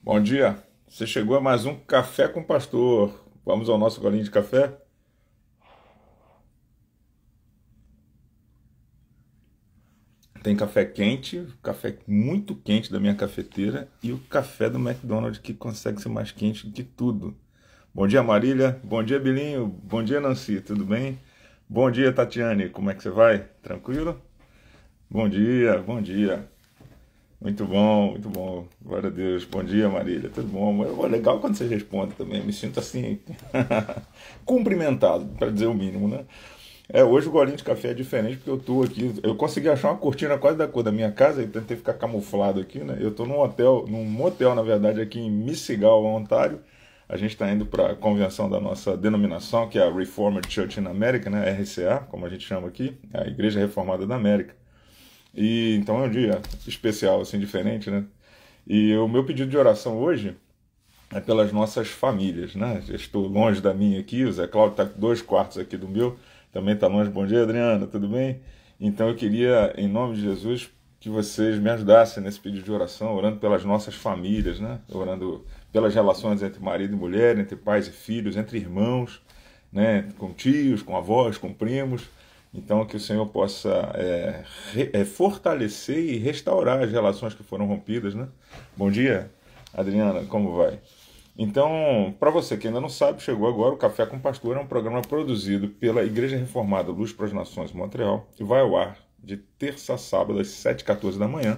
Bom dia, você chegou a mais um Café com Pastor. Vamos ao nosso golinho de café? Tem café quente, café muito quente da minha cafeteira e o café do McDonald's que consegue ser mais quente do que tudo. Bom dia, Marília. Bom dia, Bilinho. Bom dia, Nancy. Tudo bem? Bom dia, Tatiane. Como é que você vai? Tranquilo? Bom dia, bom dia. Muito bom, muito bom. Glória a Deus. Bom dia, Marília. Tudo bom? É legal quando você responde também. Eu me sinto assim, cumprimentado, para dizer o mínimo, né? Hoje o golinho de café é diferente porque eu tô aqui. Eu consegui achar uma cortina quase da cor da minha casa e tentei ficar camuflado aqui, né? Eu tô num hotel, num motel, na verdade, aqui em Missigal, Ontário. A gente está indo para a convenção da nossa denominação, que é a Reformed Church in America, né? RCA, como a gente chama aqui, a Igreja Reformada da América. E então é um dia especial, assim, diferente, né? E o meu pedido de oração hoje é pelas nossas famílias, né? Eu estou longe da minha aqui, o Zé Cláudio está 2 quartos aqui do meu, também está longe. Bom dia, Adriana, tudo bem? Então eu queria, em nome de Jesus, que vocês me ajudassem nesse pedido de oração, orando pelas nossas famílias, né? Orando pelas relações entre marido e mulher, entre pais e filhos, entre irmãos, né? Com tios, com avós, com primos. Então, que o Senhor possa fortalecer e restaurar as relações que foram rompidas, né? Bom dia, Adriana, como vai? Então, para você que ainda não sabe, chegou agora o Café com Pastor, é um programa produzido pela Igreja Reformada Luz para as Nações, Montreal, e vai ao ar de terça a sábado, às 7h14 da manhã,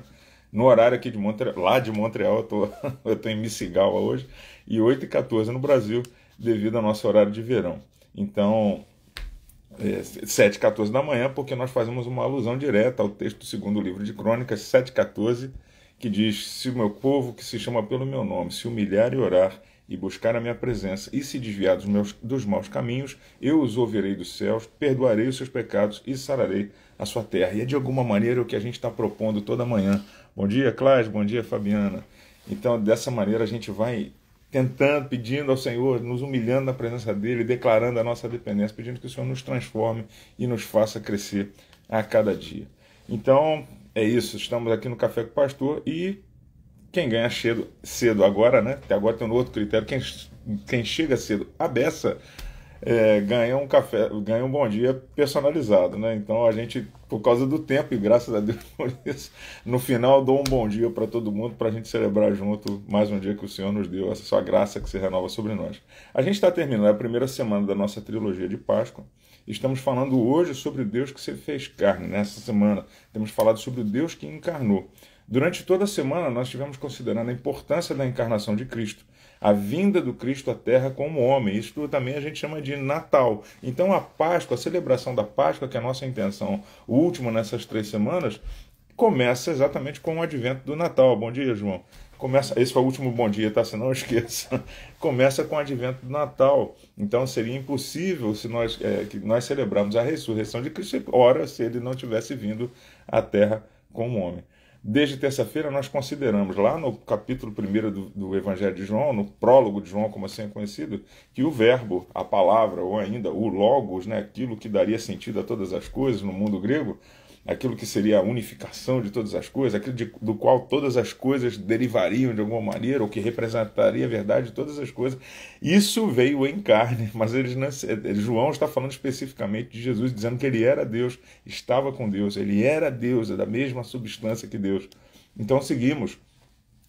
no horário aqui de Montreal, lá de Montreal, eu tô em Missigal hoje, e 8h14 no Brasil, devido ao nosso horário de verão. Então, 7h14 da manhã, porque nós fazemos uma alusão direta ao texto do segundo livro de Crônicas, 7h14, que diz: se o meu povo, que se chama pelo meu nome, se humilhar e orar, e buscar a minha presença, e se desviar dos maus caminhos, eu os ouvirei dos céus, perdoarei os seus pecados e sararei a sua terra. E é de alguma maneira o que a gente está propondo toda manhã. Bom dia, Cláudio, bom dia, Fabiana. Então, dessa maneira, a gente vai tentando, pedindo ao Senhor, nos humilhando na presença dEle, declarando a nossa dependência, pedindo que o Senhor nos transforme e nos faça crescer a cada dia. Então, é isso, estamos aqui no Café com o Pastor e quem ganha cedo agora, né? Até agora tem um outro critério, quem chega cedo à beça ganha um café, ganha um bom dia personalizado, né? Então a gente, por causa do tempo e graças a Deus por isso, no final dou um bom dia para todo mundo para a gente celebrar junto mais um dia que o Senhor nos deu, essa sua graça que se renova sobre nós. A gente está terminando a primeira semana da nossa trilogia de Páscoa. Estamos falando hoje sobre Deus que se fez carne. Nessa semana temos falado sobre o Deus que encarnou. Durante toda a semana nós estivemos considerando a importância da encarnação de Cristo, a vinda do Cristo à Terra como homem. Isso também a gente chama de Natal. Então a Páscoa, a celebração da Páscoa, que é a nossa intenção, o último nessas 3 semanas, começa exatamente com o advento do Natal. Bom dia, João. Esse foi o último bom dia, tá? Se não esqueça. Começa com o advento do Natal. Então seria impossível se que nós celebrarmos a ressurreição de Cristo, ora, se ele não tivesse vindo à Terra como homem. Desde terça-feira nós consideramos lá no capítulo 1 do Evangelho de João, no prólogo de João, como assim é conhecido, que o verbo, a palavra, ou ainda o logos, né, aquilo que daria sentido a todas as coisas no mundo grego, aquilo que seria a unificação de todas as coisas, aquilo do qual todas as coisas derivariam de alguma maneira, ou que representaria a verdade de todas as coisas, isso veio em carne, mas João está falando especificamente de Jesus, dizendo que ele era Deus, estava com Deus, ele era Deus, é da mesma substância que Deus. Então seguimos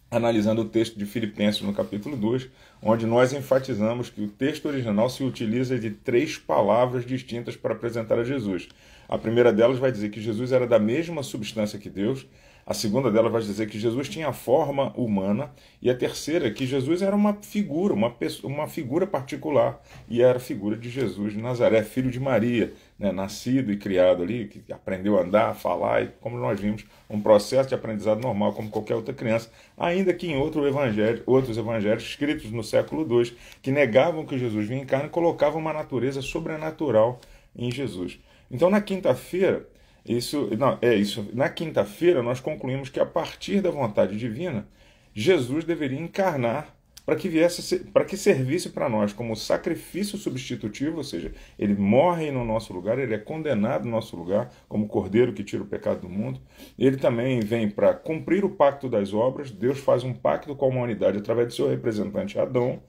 analisando o texto de Filipenses no capítulo 2, onde nós enfatizamos que o texto original se utiliza de 3 palavras distintas para apresentar a Jesus. A primeira delas vai dizer que Jesus era da mesma substância que Deus, a segunda delas vai dizer que Jesus tinha forma humana, e a terceira que Jesus era uma figura, uma figura particular, e era a figura de Jesus de Nazaré, filho de Maria, né, nascido e criado ali, que aprendeu a andar, a falar, e como nós vimos, um processo de aprendizado normal, como qualquer outra criança, ainda que em outros evangelhos escritos no século II, que negavam que Jesus vinha em carne, colocavam uma natureza sobrenatural em Jesus. Então, na quinta-feira, na quinta-feira nós concluímos que a partir da vontade divina, Jesus deveria encarnar para que servisse para nós como sacrifício substitutivo, ou seja, ele morre no nosso lugar, ele é condenado no nosso lugar, como cordeiro que tira o pecado do mundo. Ele também vem para cumprir o pacto das obras. Deus faz um pacto com a humanidade através do seu representante Adão,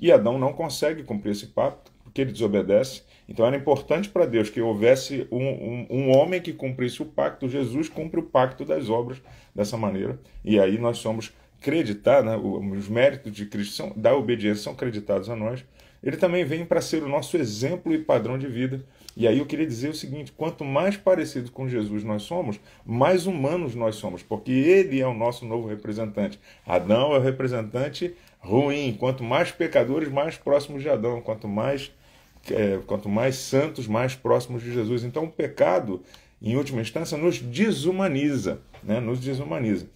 e Adão não consegue cumprir esse pacto, porque ele desobedece. Então era importante para Deus que houvesse um homem que cumprisse o pacto. Jesus cumpre o pacto das obras dessa maneira, e aí nós somos creditados, né, os méritos de Cristo da obediência são creditados a nós. Ele também vem para ser o nosso exemplo e padrão de vida. E aí eu queria dizer o seguinte: quanto mais parecido com Jesus nós somos, mais humanos nós somos, porque ele é o nosso novo representante. Adão é o representante ruim. Quanto mais pecadores, mais próximos de Adão. Quanto mais santos, mais próximos de Jesus. Então o pecado, em última instância, nos desumaniza, né? Nos desumaniza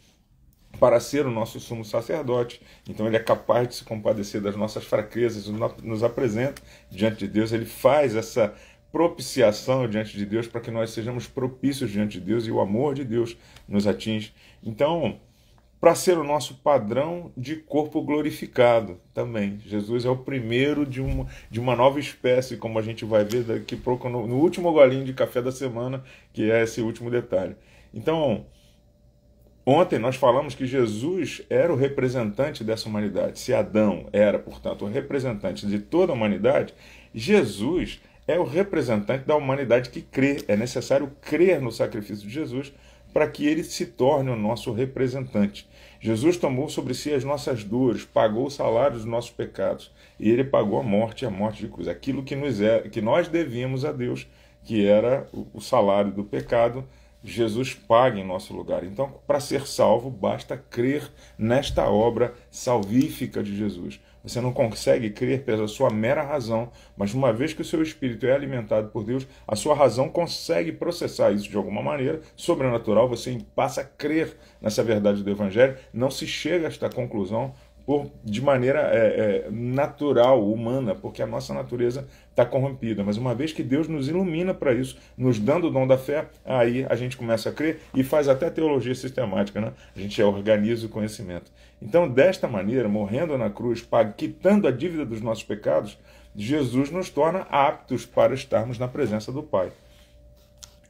para ser o nosso sumo sacerdote. Então ele é capaz de se compadecer das nossas fraquezas, nos apresenta diante de Deus, ele faz essa propiciação diante de Deus para que nós sejamos propícios diante de Deus e o amor de Deus nos atinge. Então, para ser o nosso padrão de corpo glorificado também. Jesus é o primeiro de uma nova espécie, como a gente vai ver daqui a pouco no último golinho de café da semana, que é esse último detalhe. Então, ontem nós falamos que Jesus era o representante dessa humanidade. Se Adão era, portanto, o representante de toda a humanidade, Jesus é o representante da humanidade que crê. É necessário crer no sacrifício de Jesus para que ele se torne o nosso representante. Jesus tomou sobre si as nossas dores, pagou o salário dos nossos pecados, e ele pagou a morte de cruz. Aquilo que nós devíamos a Deus, que era o salário do pecado, Jesus paga em nosso lugar. Então, para ser salvo, basta crer nesta obra salvífica de Jesus. Você não consegue crer pela sua mera razão, mas uma vez que o seu espírito é alimentado por Deus, a sua razão consegue processar isso de alguma maneira sobrenatural. Você passa a crer nessa verdade do Evangelho. Não se chega a esta conclusão de maneira natural, humana, porque a nossa natureza está corrompida. Mas uma vez que Deus nos ilumina para isso, nos dando o dom da fé, aí a gente começa a crer e faz até teologia sistemática, né? A gente organiza o conhecimento. Então, desta maneira, morrendo na cruz, quitando a dívida dos nossos pecados, Jesus nos torna aptos para estarmos na presença do Pai.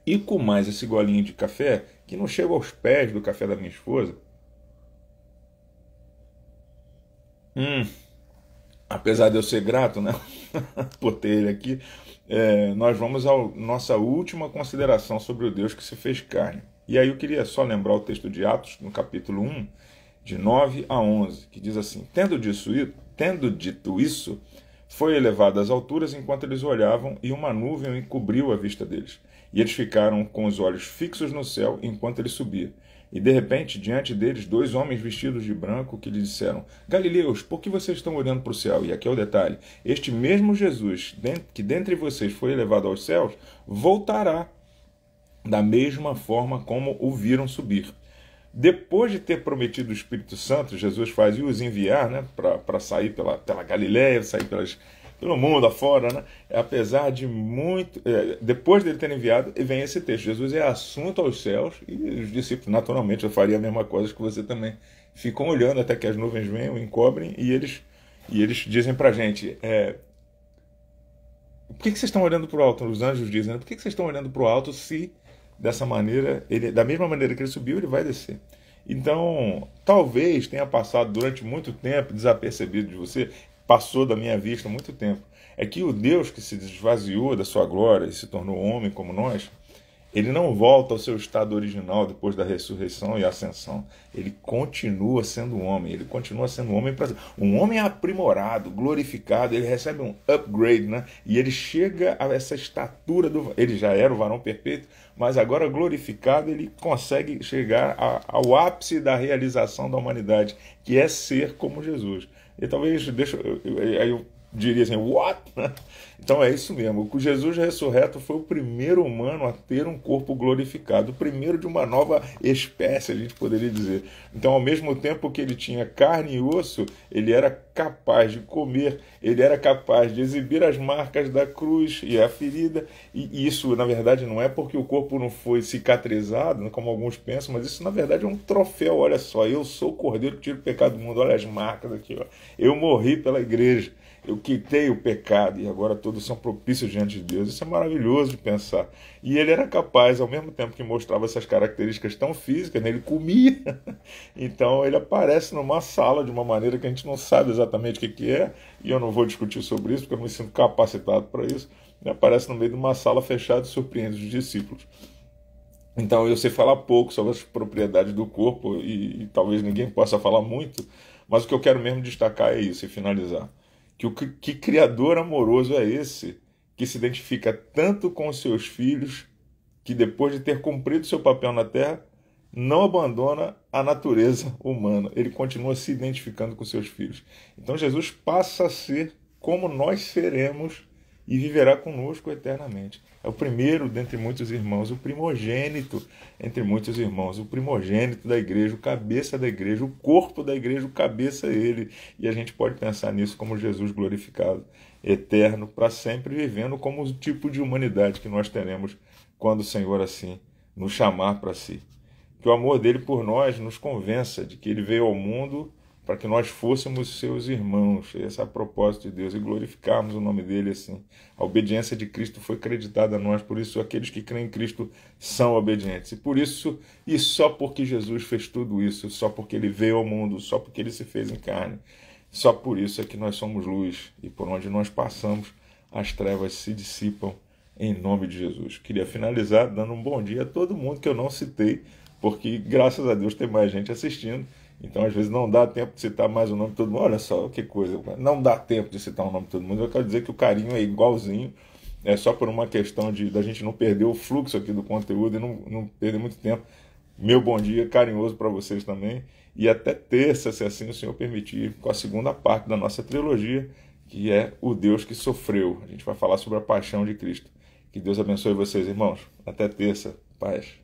E com mais esse golinho de café, que não chega aos pés do café da minha esposa, apesar de eu ser grato, né, por ter ele aqui, nós vamos à nossa última consideração sobre o Deus que se fez carne. E aí eu queria só lembrar o texto de Atos, no capítulo 1, de 9 a 11, que diz assim: Tendo dito isso, foi elevado às alturas enquanto eles olhavam, e uma nuvem encobriu a vista deles. E eles ficaram com os olhos fixos no céu enquanto ele subia. E de repente, diante deles, 2 homens vestidos de branco que lhe disseram: Galileus, por que vocês estão olhando para o céu? E aqui é o detalhe: este mesmo Jesus, que dentre vocês foi elevado aos céus, voltará da mesma forma como o viram subir. Depois de ter prometido o Espírito Santo, Jesus faz os enviar, né, para sair pela Galileia, sair pelo mundo afora, né? Apesar de muito... depois dele ter enviado, vem esse texto: Jesus é assunto aos céus, e os discípulos, naturalmente, eu faria a mesma coisa que você também. Ficam olhando até que as nuvens venham, encobrem, e eles dizem pra gente: por que vocês estão olhando para o alto? Os anjos dizem: por que vocês estão olhando para o alto se dessa maneira, da mesma maneira que ele subiu, ele vai descer? Então, talvez tenha passado durante muito tempo desapercebido de você, passou da minha vista há muito tempo. É que o Deus que se esvaziou da sua glória e se tornou homem como nós, ele não volta ao seu estado original depois da ressurreição e ascensão. Ele continua sendo homem. Ele continua sendo um homem aprimorado, glorificado. Ele recebe um upgrade, né? E ele chega a essa estatura ele já era o varão perfeito, mas agora glorificado, ele consegue chegar ao ápice da realização da humanidade, que é ser como Jesus. E talvez, aí eu diria assim: what? Então é isso mesmo. O Jesus ressurreto foi o primeiro humano a ter um corpo glorificado, o primeiro de uma nova espécie, a gente poderia dizer. Então, ao mesmo tempo que ele tinha carne e osso, ele era capaz de comer, ele era capaz de exibir as marcas da cruz e a ferida, e isso, na verdade, não é porque o corpo não foi cicatrizado, como alguns pensam, mas isso, na verdade, é um troféu. Olha só, eu sou o Cordeiro que tira o pecado do mundo, olha as marcas aqui, ó. Eu morri pela igreja, eu quitei o pecado e agora todos são propícios diante de Deus. Isso é maravilhoso de pensar. E ele era capaz, ao mesmo tempo que mostrava essas características tão físicas, né, ele comia. Então ele aparece numa sala de uma maneira que a gente não sabe exatamente o que é, e eu não vou discutir sobre isso, porque eu não me sinto capacitado para isso. Ele aparece no meio de uma sala fechada e surpreende os discípulos. Então eu sei falar pouco sobre as propriedades do corpo e talvez ninguém possa falar muito, mas o que eu quero mesmo destacar é isso e finalizar. Que criador amoroso é esse que se identifica tanto com os seus filhos, que depois de ter cumprido seu papel na Terra, não abandona a natureza humana. Ele continua se identificando com seus filhos. Então Jesus passa a ser como nós seremos e viverá conosco eternamente. É o primeiro dentre muitos irmãos, o primogênito entre muitos irmãos, o primogênito da igreja, o cabeça da igreja, o corpo da igreja, o cabeça é ele. E a gente pode pensar nisso como Jesus glorificado, eterno, para sempre, vivendo como o tipo de humanidade que nós teremos quando o Senhor assim nos chamar para si. Que o amor dele por nós nos convença de que ele veio ao mundo para que nós fôssemos seus irmãos. Esse é o propósito de Deus, e glorificarmos o nome dele assim. A obediência de Cristo foi creditada a nós, por isso aqueles que creem em Cristo são obedientes. E por isso, e só porque Jesus fez tudo isso, só porque ele veio ao mundo, só porque ele se fez em carne, só por isso é que nós somos luz, e por onde nós passamos, as trevas se dissipam em nome de Jesus. Queria finalizar dando um bom dia a todo mundo que eu não citei, porque graças a Deus tem mais gente assistindo. Então, às vezes, não dá tempo de citar mais o nome de todo mundo. Olha só, que coisa. Não dá tempo de citar o nome de todo mundo. Eu quero dizer que o carinho é igualzinho. É só por uma questão da gente não perder o fluxo aqui do conteúdo e não perder muito tempo. Meu bom dia carinhoso para vocês também. E até terça, se assim o Senhor permitir, com a segunda parte da nossa trilogia, que é o Deus que sofreu. A gente vai falar sobre a paixão de Cristo. Que Deus abençoe vocês, irmãos. Até terça. Paz.